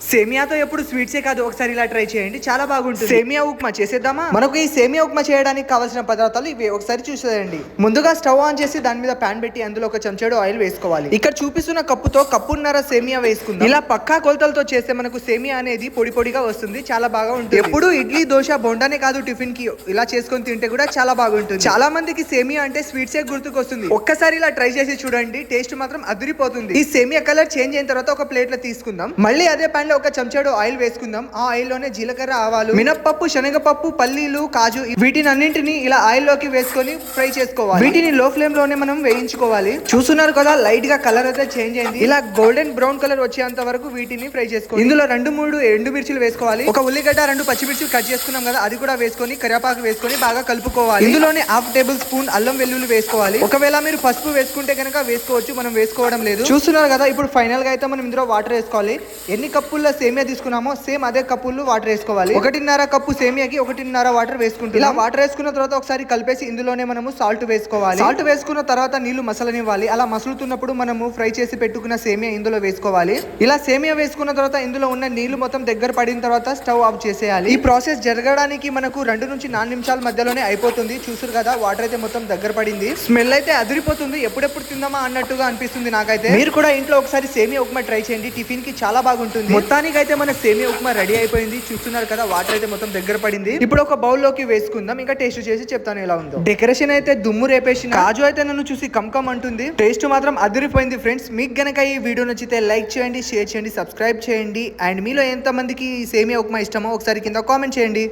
సేమియాతో ఎప్పుడు స్వీట్సే కాదు, ఒకసారి ఇలా ట్రై చేయండి, చాలా బాగుంటుంది. సేమియా ఉప్మా చేసేద్దామా? మనకు ఈ సేమియా ఉప్మా చేయడానికి కావాల్సిన పదార్థాలు ఇవి, ఒకసారి చూసేయండి. ముందుగా స్టవ్ ఆన్ చేసి దాని మీద ప్యాన్ పెట్టి అందులో ఒక చెంచాడు ఆయిల్ వేసుకోవాలి. ఇక్కడ చూపిస్తున్న కప్పుతో కప్పున్నర సేమియా వేసుకుందాం. ఇలా పక్కా కొలతలతో చేస్తే మనకు సేమియా అనేది పొడి పొడిగా వస్తుంది, చాలా బాగా ఉంటుంది. ఎప్పుడు ఇడ్లీ దోశ బొండానే కాదు, టిఫిన్ కి ఇలా చేసుకొని తింటే కూడా చాలా బాగుంటుంది. చాలా మందికి సేమియా అంటే స్వీట్సే గుర్తుకొస్తుంది. ఒక్కసారి ఇలా ట్రై చేసి చూడండి, టేస్ట్ మాత్రం అదిరిపోతుంది. ఈ సేమియా కలర్ చేంజ్ అయిన తర్వాత ఒక ప్లేట్ లో తీసుకుందాం. మళ్ళీ అదే ప్యాన్ లో ఒక చెంచాడు ఆయిల్ వేసుకుందాం. ఆ ఆయిల్ లోనే జీలకర్ర, ఆవాలు, మినప్పప్పు, శనగపప్పు, పల్లీలు, కాజు వీటిని అన్నింటినీ ఇలా ఆయిల్ లోకి వేసుకొని ఫ్రై చేసుకోవాలి. వీటిని లో ఫ్లేమ్ లోనే మనం వేయించుకోవాలి. చూస్తున్నారు కదా, లైట్ గా కలర్ అయితే చేంజ్ అయింది. ఇలా గోల్డెన్ బ్రౌన్ కలర్ వచ్చేంత వరకు వీటిని ఫ్రై చేసుకోవాలి. ఇందులో 2-3 ఎండు మిర్చిలు వేసుకోవాలి. ఒక ఉల్లిగడ్డ, 2 పచ్చిమిర్చి కట్ చేసుకున్నాం కదా, అది కూడా వేసుకొని కరివేపాకు వేసుకొని బాగా కలుపుకోవాలి. ఇందులోనే 1/2 టేబుల్ స్పూన్ అల్లం వెల్లుల్లి వేసుకోవాలి. ఒకవేళ మీరు పసుపు వేసుకుంటే కనుక వేసుకోవచ్చు, మనం వేసుకోవడం లేదు. చూస్తున్నారు కదా, ఇప్పుడు ఫైనల్ గా అయితే మనం ఇందులో వాటర్ వేసుకోవాలి. ఎన్ని కప్పుల్లో సేమియా తీసుకున్నామో సేమ్ అదే కప్పుల్లో వాటర్ వేసుకోవాలి. 1.5 కప్పు సేమియాకి 1.5 వాటర్ వేసుకుంటాం. ఇలా వాటర్ వేసుకున్న తర్వాత ఒకసారి కలిపేసి ఇందులోనే మనము సాల్ట్ వేసుకోవాలి. సాల్ట్ వేసుకున్న తర్వాత నీళ్లు మసలనివ్వాలి. అలా మసులుతున్నప్పుడు మనము ఫ్రై చేసి పెట్టుకున్న సేమియా ఇందులో వేసుకోవాలి. ఇలా సేమియా వేసుకున్న తర్వాత ఇందులో ఉన్న నీళ్లు మొత్తం దగ్గర పడిన తర్వాత స్టవ్ ఆఫ్ చేసేయాలి. ఈ ప్రాసెస్ జరగడానికి మనకు 2 నుంచి 4 నిమిషాల మధ్యలోనే అయిపోతుంది. చూసారు కదా, వాటర్ అయితే మొత్తం దగ్గర పడింది. స్మెల్ అయితే అదిరిపోతుంది. ఎప్పుడెప్పుడు తిందామా అన్నట్టుగా అనిపిస్తుంది నాకైతే. మీరు కూడా ఇంట్లో ఒకసారి సేమియా ఉప్మా ట్రై చేయండి, టిఫిన్ కి చాలా బాగుంటుంది. మొత్తానికి అయితే మన సేమియా ఉప్మా రెడీ అయిపోయింది. చూస్తున్నారు కదా, వాటర్ అయితే మొత్తం దగ్గర పడింది. ఇప్పుడు ఒక బౌల్ లోకి వేసుకుందాం. ఇంకా టేస్ట్ చేసి చెప్తాను ఎలా ఉందో. డెకరేషన్ అయితే దుమ్ము రేపేసిన, కాజు అయితే నన్ను చూసి కమ్ అంటుంది. టేస్ట్ మాత్రం అదిరిపోయింది ఫ్రెండ్స్. మీకు గనక ఈ వీడియో నచ్చితే లైక్ చేయండి, షేర్ చేయండి, సబ్స్క్రైబ్ చేయండి. అండ్ మీలో ఎంత మందికి సేమియా ఉప్మా ఇష్టమో ఒకసారి కింద కామెంట్ చేయండి.